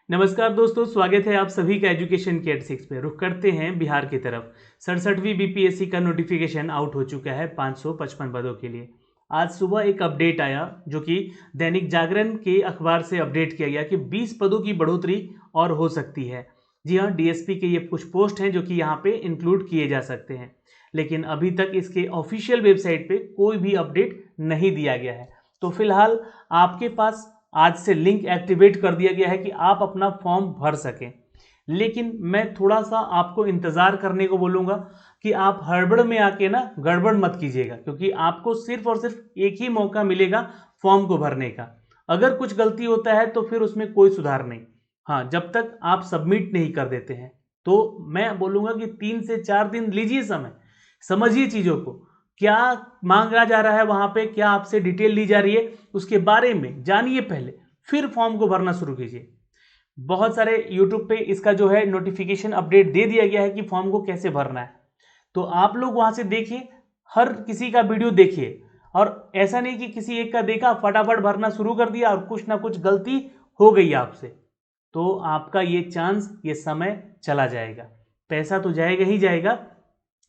नमस्कार दोस्तों, स्वागत है आप सभी का एजुकेशन के 6 पे। रुख करते हैं बिहार की तरफ। 67वीं बीपीएससी का नोटिफिकेशन आउट हो चुका है 555 पदों के लिए। आज सुबह एक अपडेट आया जो कि दैनिक जागरण के अखबार से अपडेट किया गया कि 20 पदों की बढ़ोतरी और हो सकती है। जी हाँ, डीएसपी के ये कुछ पोस्ट हैं जो कि यहाँ पे इंक्लूड किए जा सकते हैं, लेकिन अभी तक इसके ऑफिशियल वेबसाइट पे कोई भी अपडेट नहीं दिया गया है। तो फिलहाल आपके पास आज से लिंक एक्टिवेट कर दिया गया है कि आप अपना फॉर्म भर सकें, लेकिन मैं थोड़ा सा आपको इंतज़ार करने को बोलूँगा कि आप हड़बड़ में आके ना गड़बड़ मत कीजिएगा, क्योंकि आपको सिर्फ और सिर्फ एक ही मौका मिलेगा फॉर्म को भरने का। अगर कुछ गलती होता है तो फिर उसमें कोई सुधार नहीं। हाँ, जब तक आप सबमिट नहीं कर देते हैं तो मैं बोलूँगा कि 3 से 4 दिन लीजिए समय, समझिए चीज़ों को, क्या मांगा जा रहा है वहाँ पे, क्या आपसे डिटेल ली जा रही है, उसके बारे में जानिए पहले, फिर फॉर्म को भरना शुरू कीजिए। बहुत सारे यूट्यूब पे इसका जो है नोटिफिकेशन अपडेट दे दिया गया है कि फॉर्म को कैसे भरना है, तो आप लोग वहाँ से देखिए, हर किसी का वीडियो देखिए, और ऐसा नहीं कि किसी एक का देखा फटाफट भरना शुरू कर दिया और कुछ ना कुछ गलती हो गई आपसे, तो आपका ये चांस, ये समय चला जाएगा। पैसा तो जाएगा ही जाएगा,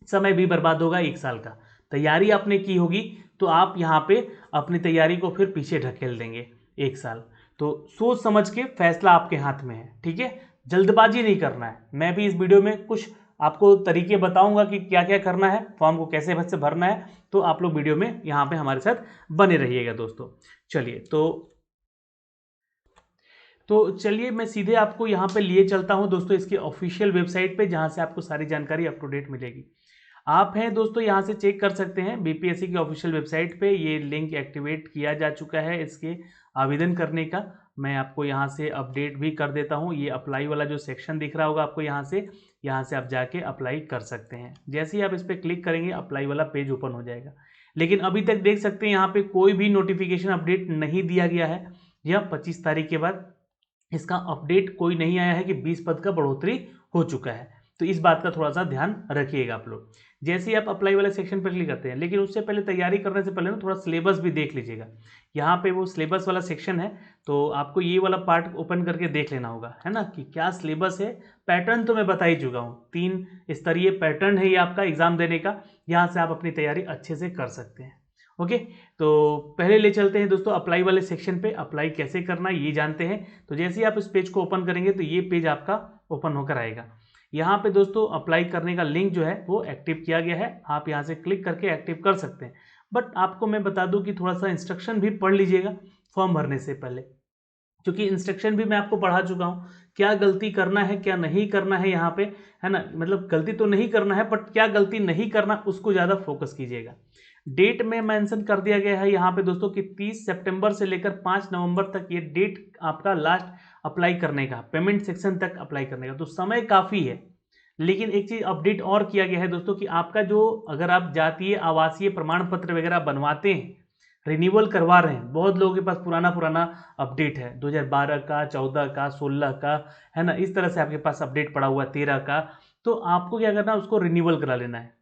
समय भी बर्बाद होगा 1 साल का। तैयारी आपने की होगी तो आप यहाँ पे अपनी तैयारी को फिर पीछे ढकेल देंगे 1 साल। तो सोच समझ के फैसला आपके हाथ में है, ठीक है। जल्दबाजी नहीं करना है। मैं भी इस वीडियो में कुछ आपको तरीके बताऊंगा कि क्या क्या करना है, फॉर्म को कैसे से भरना है, तो आप लोग वीडियो में यहाँ पे हमारे साथ बने रहिएगा दोस्तों। चलिए चलिए मैं सीधे आपको यहाँ पे लिए चलता हूँ दोस्तों इसकी ऑफिशियल वेबसाइट पे, जहाँ से आपको सारी जानकारी अप टू डेट मिलेगी। आप हैं दोस्तों, यहाँ से चेक कर सकते हैं बीपीएससी की ऑफिशियल वेबसाइट पे ये लिंक एक्टिवेट किया जा चुका है इसके आवेदन करने का। मैं आपको यहाँ से अपडेट भी कर देता हूँ। ये अप्लाई वाला जो सेक्शन दिख रहा होगा आपको, यहाँ से आप जाके अप्लाई कर सकते हैं। जैसे ही आप इस पर क्लिक करेंगे अप्लाई वाला पेज ओपन हो जाएगा, लेकिन अभी तक देख सकते हैं यहाँ पे कोई भी नोटिफिकेशन अपडेट नहीं दिया गया है। यह 25 तारीख के बाद इसका अपडेट कोई नहीं आया है कि 20 पद का बढ़ोतरी हो चुका है। तो इस बात का थोड़ा सा ध्यान रखिएगा आप लोग। जैसे ही आप अप्लाई वाले सेक्शन पर क्लिक करते हैं, लेकिन उससे पहले तैयारी करने से पहले ना थोड़ा सिलेबस भी देख लीजिएगा। यहाँ पे वो सिलेबस वाला सेक्शन है, तो आपको ये वाला पार्ट ओपन करके देख लेना होगा, है ना, कि क्या सिलेबस है। पैटर्न तो मैं बता ही चुका हूँ, 3 स्तरीय पैटर्न है ये आपका एग्जाम देने का। यहाँ से आप अपनी तैयारी अच्छे से कर सकते हैं। ओके, तो पहले ले चलते हैं दोस्तों अप्लाई वाले सेक्शन पे। अप्लाई कैसे करना है ये जानते हैं। तो जैसे ही आप इस पेज को ओपन करेंगे तो ये पेज आपका ओपन होकर आएगा। यहाँ पे दोस्तों अप्लाई करने का लिंक जो है वो एक्टिव किया गया है, आप यहाँ से क्लिक करके एक्टिव कर सकते हैं। बट आपको मैं बता दूं कि थोड़ा सा इंस्ट्रक्शन भी पढ़ लीजिएगा फॉर्म भरने से पहले, क्योंकि इंस्ट्रक्शन भी मैं आपको पढ़ा चुका हूँ, क्या गलती करना है क्या नहीं करना है यहाँ पे, है ना। मतलब गलती तो नहीं करना है, बट क्या गलती नहीं करना उसको ज़्यादा फोकस कीजिएगा। डेट में मेंशन कर दिया गया है यहाँ पे दोस्तों कि 30 सितंबर से लेकर 5 नवंबर तक ये डेट आपका लास्ट अप्लाई करने का, पेमेंट सेक्शन तक अप्लाई करने का, तो समय काफ़ी है। लेकिन एक चीज़ अपडेट और किया गया है दोस्तों कि आपका जो, अगर आप जातीय आवासीय प्रमाण पत्र वगैरह बनवाते हैं, रिन्यूअल करवा रहे हैं, बहुत लोगों के पास पुराना पुराना अपडेट है 2012 का, 14 का, 16 का, है ना, इस तरह से आपके पास अपडेट पड़ा हुआ है 13 का। तो आपको क्या करना है, उसको रिन्यूअल करा लेना है।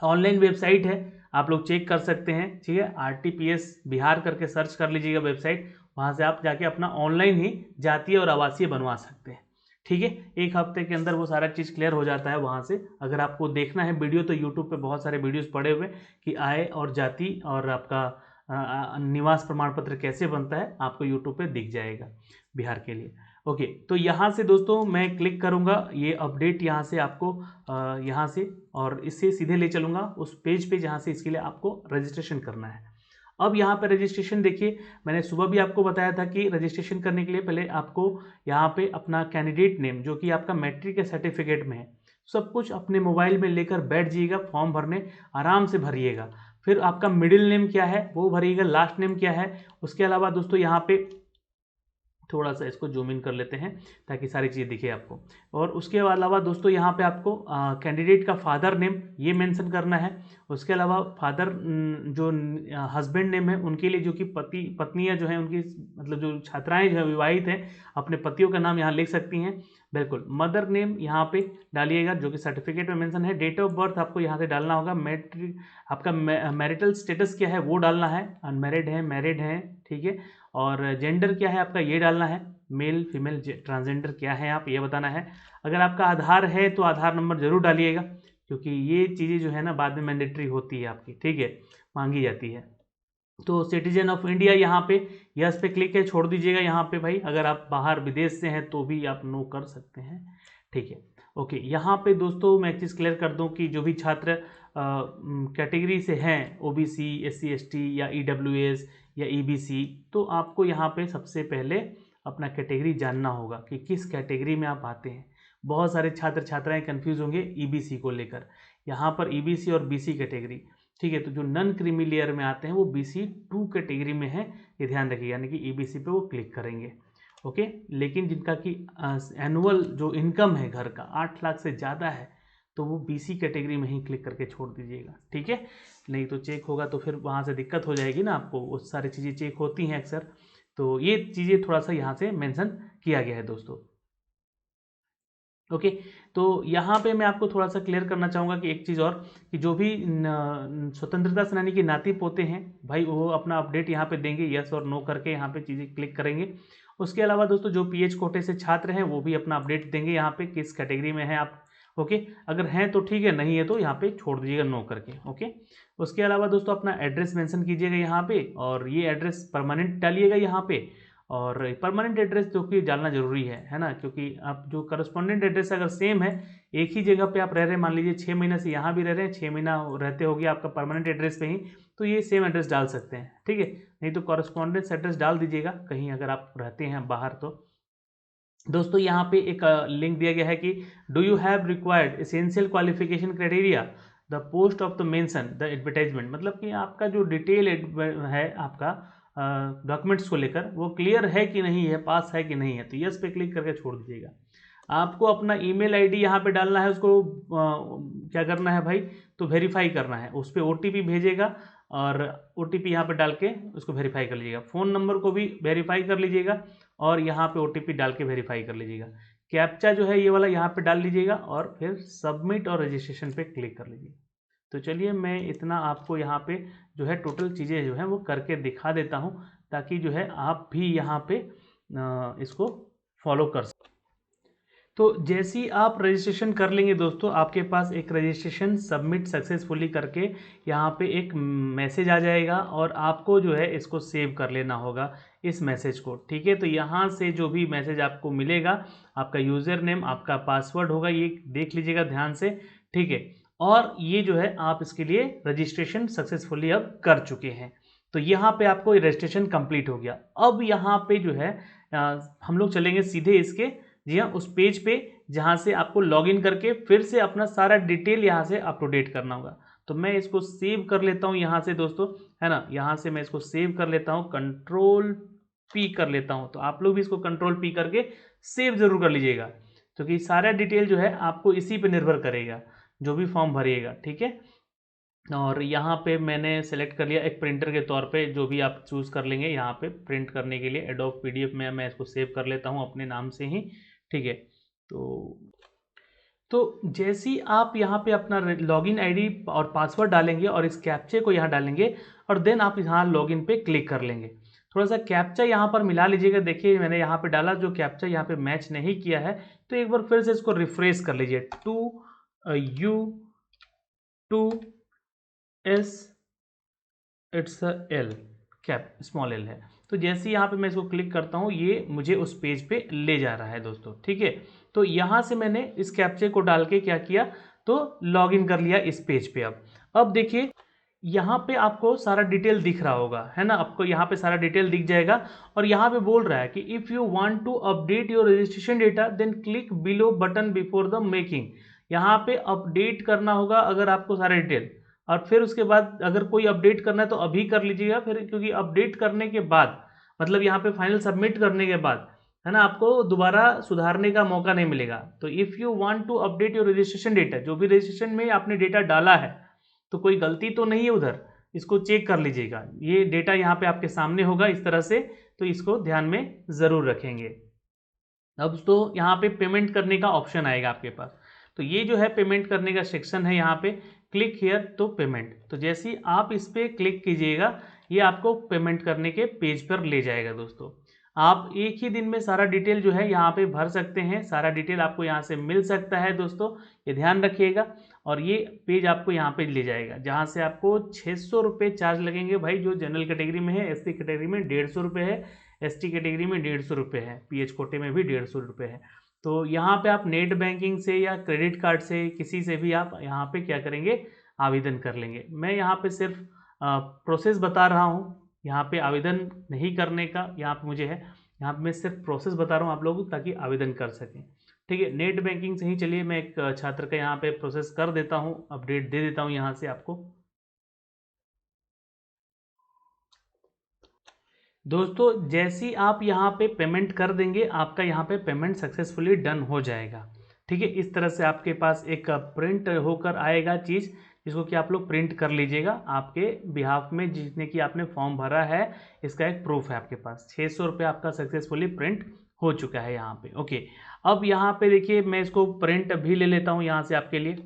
ऑनलाइन वेबसाइट है, आप लोग चेक कर सकते हैं, ठीक है। RTPS बिहार करके सर्च कर लीजिएगा वेबसाइट, वहाँ से आप जाके अपना ऑनलाइन ही जातीय और आवासीय बनवा सकते हैं, ठीक है। 1 हफ्ते के अंदर वो सारा चीज़ क्लियर हो जाता है वहाँ से। अगर आपको देखना है वीडियो तो यूट्यूब पे बहुत सारे वीडियोस पड़े हुए कि आय और जाति और आपका निवास प्रमाण पत्र कैसे बनता है, आपको यूट्यूब पे दिख जाएगा बिहार के लिए। ओके, तो यहाँ से दोस्तों मैं क्लिक करूँगा, ये अपडेट यहाँ से आपको यहाँ से और इससे सीधे ले चलूँगा उस पेज पे जहाँ से इसके लिए आपको रजिस्ट्रेशन करना है। अब यहाँ पे रजिस्ट्रेशन देखिए, मैंने सुबह भी आपको बताया था कि रजिस्ट्रेशन करने के लिए पहले आपको यहाँ पे अपना कैंडिडेट नेम जो कि आपका मैट्रिक के सर्टिफिकेट में है, सब कुछ अपने मोबाइल में लेकर बैठ जाइएगा फॉर्म भरने, आराम से भरिएगा। फिर आपका मिडिल नेम क्या है वो भरिएगा, लास्ट नेम क्या है। उसके अलावा दोस्तों यहाँ पे थोड़ा सा इसको जूम इन कर लेते हैं ताकि सारी चीज़ दिखे आपको। और उसके अलावा दोस्तों यहाँ पे आपको कैंडिडेट का फादर नेम ये मेंशन करना है। उसके अलावा फादर जो हस्बैंड नेम है उनके लिए, जो कि पति पत्नियाँ जो हैं उनकी, मतलब जो छात्राएं जो हैं विवाहित हैं, अपने पतियों का नाम यहाँ लिख सकती हैं, बिल्कुल। मदर नेम यहाँ पे डालिएगा जो कि सर्टिफिकेट में मेंशन है। डेट ऑफ बर्थ आपको यहाँ से डालना होगा। मैट्रिक आपका मैरिटल स्टेटस क्या है वो डालना है, अनमैरिड है मैरिड है, ठीक है। और जेंडर क्या है आपका ये डालना है। मेल फीमेल ट्रांसजेंडर क्या है आप ये बताना है। अगर आपका आधार है तो आधार नंबर जरूर डालिएगा, क्योंकि ये चीज़ें जो है ना बाद में मैंडेटरी होती है आपकी, ठीक है, मांगी जाती है। तो सिटीजन ऑफ इंडिया यहाँ पे यस पे क्लिक है, छोड़ दीजिएगा यहाँ पे भाई। अगर आप बाहर विदेश से हैं तो भी आप नो कर सकते हैं, ठीक है। ओके, यहाँ पे दोस्तों मैं एक चीज़ क्लियर कर दूँ कि जो भी छात्र कैटेगरी से हैं, ओबीसी, एससी एसटी या ईडब्ल्यूएस या ईबीसी, तो आपको यहाँ पे सबसे पहले अपना कैटेगरी जानना होगा कि किस कैटेगरी में आप आते हैं। बहुत सारे छात्र छात्राएं कंफ्यूज होंगे ईबीसी को लेकर। यहाँ पर ईबीसी और बीसी कैटेगरी, ठीक है, तो जो नॉन क्रीमी लेयर में आते हैं वो BC2 कैटेगरी में है, ये ध्यान रखिए, यानी कि ईबीसी पे वो क्लिक करेंगे। ओके, लेकिन जिनका कि एनुअल जो इनकम है घर का 8 लाख से ज़्यादा है, तो वो BC कैटेगरी में ही क्लिक करके छोड़ दीजिएगा, ठीक है। नहीं तो चेक होगा तो फिर वहाँ से दिक्कत हो जाएगी ना आपको, वो सारी चीज़ें चेक होती हैं अक्सर। तो ये चीज़ें थोड़ा सा यहाँ से मेंशन किया गया है दोस्तों। ओके, तो यहाँ पे मैं आपको थोड़ा सा क्लियर करना चाहूँगा कि एक चीज़ और, कि जो भी स्वतंत्रता सेनानी के नाती पोते हैं भाई, वो अपना अपडेट यहाँ पे देंगे, यस और नो करके यहाँ पे चीज़ें क्लिक करेंगे। उसके अलावा दोस्तों जो PH कोटे से छात्र हैं वो भी अपना अपडेट देंगे यहाँ पे किस कैटेगरी में है आप। ओके, अगर हैं तो ठीक है, नहीं है तो यहाँ पे छोड़ दीजिएगा नो करके। ओके, उसके अलावा दोस्तों अपना एड्रेस मेंशन कीजिएगा यहाँ पे, और ये एड्रेस परमानेंट डालिएगा यहाँ पे। और परमानेंट एड्रेस जो कि डालना जरूरी है ना, क्योंकि आप जो करस्पॉन्डेंट एड्रेस अगर सेम है, एक ही जगह पे आप रह रहे हैं, मान लीजिए 6 महीने से यहाँ भी रह रहे हैं, 6 महीना रहते हो गया आपका परमानेंट एड्रेस पे ही, तो ये सेम एड्रेस डाल सकते हैं, ठीक है। नहीं तो कॉरस्पॉन्डेंस एड्रेस डाल दीजिएगा कहीं अगर आप रहते हैं बाहर। तो दोस्तों यहाँ पे एक लिंक दिया गया है कि do you have required essential qualification criteria the post of the mention the advertisement, मतलब कि आपका जो डिटेल है आपका डॉक्यूमेंट्स को लेकर वो क्लियर है कि नहीं है, पास है कि नहीं है, तो यस पे क्लिक करके छोड़ दीजिएगा। आपको अपना ईमेल आईडी यहाँ पे डालना है, उसको क्या करना है भाई, तो वेरीफाई करना है, उस पर OTP भेजेगा और OTP यहाँ पे डाल के उसको वेरीफाई कर लीजिएगा। फ़ोन नंबर को भी वेरीफाई कर लीजिएगा और यहाँ पे OTP डाल के वेरीफाई कर लीजिएगा। कैप्चा जो है ये वाला यहाँ पे डाल लीजिएगा और फिर सबमिट और रजिस्ट्रेशन पे क्लिक कर लीजिए। तो चलिए मैं इतना आपको यहाँ पे जो है टोटल चीज़ें जो है वो करके दिखा देता हूँ, ताकि जो है आप भी यहाँ पे इसको फॉलो कर सकें। तो जैसे ही आप रजिस्ट्रेशन कर लेंगे दोस्तों, आपके पास एक रजिस्ट्रेशन सबमिट सक्सेसफुली करके यहाँ पे एक मैसेज आ जाएगा, और आपको जो है इसको सेव कर लेना होगा इस मैसेज को, ठीक है। तो यहाँ से जो भी मैसेज आपको मिलेगा, आपका यूज़र नेम, आपका पासवर्ड होगा, ये देख लीजिएगा ध्यान से, ठीक है। और ये जो है आप इसके लिए रजिस्ट्रेशन सक्सेसफुली अब कर चुके हैं, तो यहाँ पे आपको रजिस्ट्रेशन कंप्लीट हो गया। अब यहाँ पे जो है हम लोग चलेंगे सीधे इसके, जी हाँ, उस पेज पे जहाँ से आपको लॉगिन करके फिर से अपना सारा डिटेल यहाँ से अप टू डेट करना होगा। तो मैं इसको सेव कर लेता हूँ यहाँ से दोस्तों, है ना, यहाँ से मैं इसको सेव कर लेता हूँ, Ctrl+P कर लेता हूँ। तो आप लोग भी इसको Ctrl+P करके सेव जरूर कर लीजिएगा, क्योंकि सारा डिटेल जो है आपको इसी पे निर्भर करेगा जो भी फॉर्म भरिएगा, ठीक है। और यहाँ पे मैंने सेलेक्ट कर लिया एक प्रिंटर के तौर पे, जो भी आप चूज़ कर लेंगे यहाँ पे प्रिंट करने के लिए एडोब PDF में मैं इसको सेव कर लेता हूँ अपने नाम से ही, ठीक है। तो जैसे ही आप यहाँ पे अपना लॉगिन आईडी और पासवर्ड डालेंगे और इस कैप्चे को यहाँ डालेंगे, और देन आप यहाँ लॉगिन पे क्लिक कर लेंगे। थोड़ा सा कैप्चा यहाँ पर मिला लीजिएगा, देखिए मैंने यहाँ पे डाला, जो कैप्चा यहाँ पे मैच नहीं किया है तो एक बार फिर से इसको रिफ्रेश कर लीजिए, 2U2S it's L, cap small L है। तो जैसे ही यहाँ पे मैं इसको क्लिक करता हूँ, ये मुझे उस पेज पे ले जा रहा है दोस्तों, ठीक है। तो यहाँ से मैंने इस कैप्चे को डाल के क्या किया, तो लॉगिन कर लिया इस पेज पे। अब देखिए यहाँ पे आपको सारा डिटेल दिख रहा होगा, है ना, आपको यहाँ पे सारा डिटेल दिख जाएगा। और यहाँ पे बोल रहा है कि if you want to update your registration data then click below button before the making. यहाँ पे अपडेट करना होगा अगर आपको सारा डिटेल, और फिर उसके बाद अगर कोई अपडेट करना है तो अभी कर लीजिएगा फिर, क्योंकि अपडेट करने के बाद मतलब यहाँ पे फाइनल सबमिट करने के बाद, है ना, आपको दोबारा सुधारने का मौका नहीं मिलेगा। तो if you want to update your registration data, जो भी रजिस्ट्रेशन में आपने डेटा डाला है तो कोई गलती तो नहीं है उधर, इसको चेक कर लीजिएगा। ये डेटा यहाँ पे आपके सामने होगा इस तरह से, तो इसको ध्यान में ज़रूर रखेंगे। अब तो यहाँ पे पेमेंट करने का ऑप्शन आएगा आपके पास, तो ये जो है पेमेंट करने का सेक्शन है, यहाँ पे क्लिक हियर तो पेमेंट। तो जैसे ही आप इस पर क्लिक कीजिएगा, ये आपको पेमेंट करने के पेज पर ले जाएगा दोस्तों। आप एक ही दिन में सारा डिटेल जो है यहाँ पे भर सकते हैं, सारा डिटेल आपको यहाँ से मिल सकता है दोस्तों, ये ध्यान रखिएगा। और ये पेज आपको यहाँ पे ले जाएगा जहाँ से आपको 600 रुपये चार्ज लगेंगे भाई, जो जनरल कैटेगरी में है। एससी कैटेगरी में 150 रुपये है, एसटी कैटेगरी में 150 रुपये है, पीएच कोटे में भी 150 रुपये है। तो यहाँ पे आप नेट बैंकिंग से या क्रेडिट कार्ड से किसी से भी आप यहाँ पे क्या करेंगे, आवेदन कर लेंगे। मैं यहाँ पे सिर्फ प्रोसेस बता रहा हूँ, यहाँ पे आवेदन नहीं करने का यहाँ पे मुझे है, यहाँ पे मैं सिर्फ प्रोसेस बता रहा हूँ आप लोगों को ताकि आवेदन कर सकें। ठीक है, नेट बैंकिंग से ही चलिए मैं एक छात्र का यहाँ पे प्रोसेस कर देता हूँ, अपडेट दे देता हूँ यहाँ से आपको। दोस्तों जैसी आप यहाँ पे पेमेंट कर देंगे, आपका यहाँ पे पेमेंट सक्सेसफुली डन हो जाएगा। ठीक है, इस तरह से आपके पास एक प्रिंट होकर आएगा चीज़, जिसको कि आप लोग प्रिंट कर लीजिएगा आपके बिहाफ में, जितने की आपने फॉर्म भरा है इसका एक प्रूफ है आपके पास। 600 रुपये आपका सक्सेसफुली प्रिंट हो चुका है यहाँ पे। ओके, अब यहाँ पे देखिए मैं इसको प्रिंट भी ले लेता हूँ यहाँ से आपके लिए।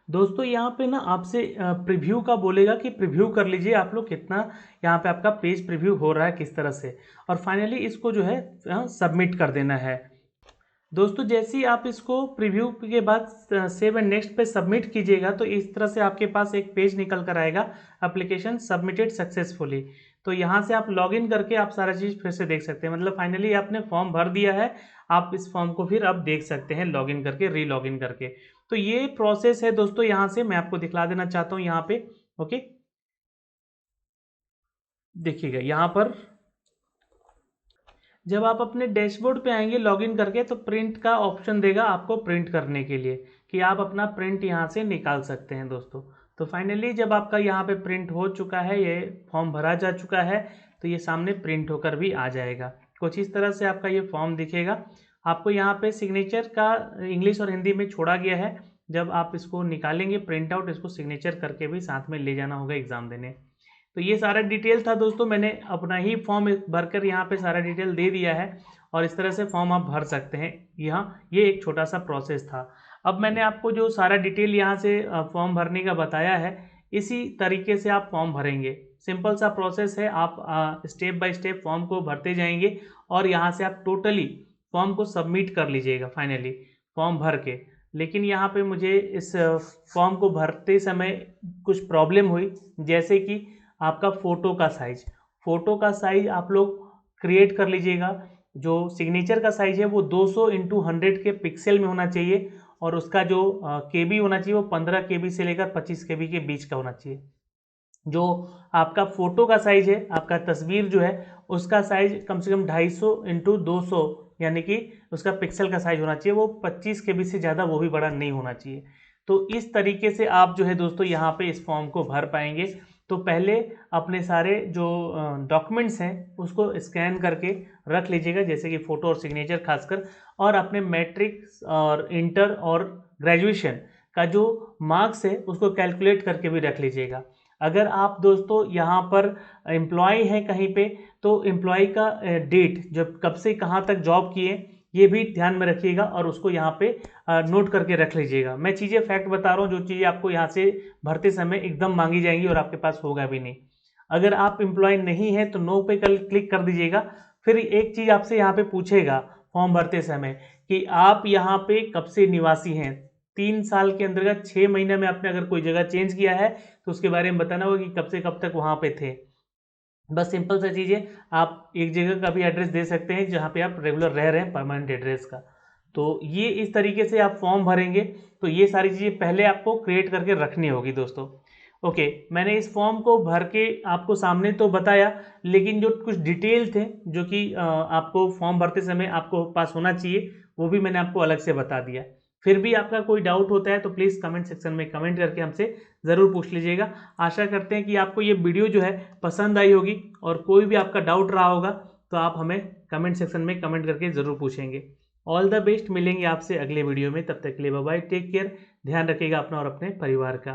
दोस्तों यहाँ पे ना आपसे प्रीव्यू का बोलेगा कि प्रीव्यू कर लीजिए आप लोग कितना यहाँ पे आपका पेज प्रीव्यू हो रहा है किस तरह से, और फाइनली इसको जो है सबमिट कर देना है। दोस्तों जैसे ही आप इसको प्रीव्यू के बाद सेव एंड नेक्स्ट पे सबमिट कीजिएगा तो इस तरह से आपके पास एक पेज निकल कर आएगा, एप्लीकेशन सबमिटेड सक्सेसफुली। तो यहाँ से आप लॉगिन करके आप सारा चीज़ फिर से देख सकते हैं, मतलब फाइनली आपने फॉर्म भर दिया है, आप इस फॉर्म को फिर आप देख सकते हैं लॉगिन करके, री लॉगिन करके। तो ये प्रोसेस है दोस्तों, यहाँ से मैं आपको दिखला देना चाहता हूँ यहाँ पे। ओके, देखिएगा यहाँ पर जब आप अपने डैशबोर्ड पे आएंगे लॉगिन करके तो प्रिंट का ऑप्शन देगा आपको प्रिंट करने के लिए, कि आप अपना प्रिंट यहाँ से निकाल सकते हैं दोस्तों। तो फाइनली जब आपका यहाँ पे प्रिंट हो चुका है, ये फॉर्म भरा जा चुका है, तो ये सामने प्रिंट होकर भी आ जाएगा। कुछ इस तरह से आपका ये फॉर्म दिखेगा। आपको यहाँ पे सिग्नेचर का इंग्लिश और हिंदी में छोड़ा गया है। जब आप इसको निकालेंगे प्रिंट आउट, इसको सिग्नेचर करके भी साथ में ले जाना होगा एग्ज़ाम देने। तो ये सारा डिटेल था दोस्तों, मैंने अपना ही फॉर्म भरकर यहाँ पे सारा डिटेल दे दिया है, और इस तरह से फॉर्म आप भर सकते हैं। यहाँ ये एक छोटा सा प्रोसेस था। अब मैंने आपको जो सारा डिटेल यहाँ से फॉर्म भरने का बताया है, इसी तरीके से आप फॉर्म भरेंगे। सिंपल सा प्रोसेस है, आप स्टेप बाय स्टेप फॉर्म को भरते जाएंगे और यहाँ से आप टोटली फॉर्म को सबमिट कर लीजिएगा फाइनली फॉर्म भर के। लेकिन यहाँ पे मुझे इस फॉर्म को भरते समय कुछ प्रॉब्लम हुई, जैसे कि आपका फ़ोटो का साइज आप लोग क्रिएट कर लीजिएगा। जो सिग्नेचर का साइज है वो 200x100 के पिक्सल में होना चाहिए, और उसका जो केबी होना चाहिए वो 15 केबी से लेकर 25 केबी के बीच का होना चाहिए। जो आपका फ़ोटो का साइज है, आपका तस्वीर जो है उसका साइज कम से कम 250x200, यानी कि उसका पिक्सल का साइज होना चाहिए, वो 25 केबी से ज़्यादा वो भी बड़ा नहीं होना चाहिए। तो इस तरीके से आप जो है दोस्तों यहाँ पे इस फॉर्म को भर पाएंगे। तो पहले अपने सारे जो डॉक्यूमेंट्स हैं उसको स्कैन करके रख लीजिएगा, जैसे कि फ़ोटो और सिग्नेचर खासकर, और अपने मैट्रिक और इंटर और ग्रेजुएशन का जो मार्क्स है उसको कैलकुलेट करके भी रख लीजिएगा। अगर आप दोस्तों यहाँ पर एम्प्लॉय हैं कहीं पे, तो एम्प्लॉय का डेट, जब कब से कहाँ तक जॉब किए, ये भी ध्यान में रखिएगा और उसको यहाँ पे नोट करके रख लीजिएगा। मैं चीज़ें फैक्ट बता रहा हूँ, जो चीज़ें आपको यहाँ से भरते समय एकदम मांगी जाएंगी और आपके पास होगा भी नहीं। अगर आप एम्प्लॉय नहीं हैं तो नो पे कल क्लिक कर दीजिएगा। फिर एक चीज़ आपसे यहाँ पे पूछेगा फॉर्म भरते समय कि आप यहाँ पे कब से निवासी हैं। 3 साल के अंतर्गत 6 महीने में आपने अगर कोई जगह चेंज किया है तो उसके बारे में बताना होगा कि कब से कब तक वहाँ पे थे। बस सिंपल सा चीज़ है, आप एक जगह का भी एड्रेस दे सकते हैं जहाँ पे आप रेगुलर रह रहे हैं, परमानेंट एड्रेस का। तो ये इस तरीके से आप फॉर्म भरेंगे। तो ये सारी चीज़ें पहले आपको क्रिएट करके रखनी होगी दोस्तों। ओके, मैंने इस फॉर्म को भर के आपको सामने तो बताया, लेकिन जो कुछ डिटेल थे जो कि आपको फॉर्म भरते समय आपको पास होना चाहिए, वो भी मैंने आपको अलग से बता दिया। फिर भी आपका कोई डाउट होता है तो प्लीज़ कमेंट सेक्शन में कमेंट करके हमसे ज़रूर पूछ लीजिएगा। आशा करते हैं कि आपको ये वीडियो जो है पसंद आई होगी, और कोई भी आपका डाउट रहा होगा तो आप हमें कमेंट सेक्शन में कमेंट करके ज़रूर पूछेंगे। ऑल द बेस्ट, मिलेंगे आपसे अगले वीडियो में, तब तक के लिए बाय बाय, टेक केयर, ध्यान रखिएगा अपना और अपने परिवार का।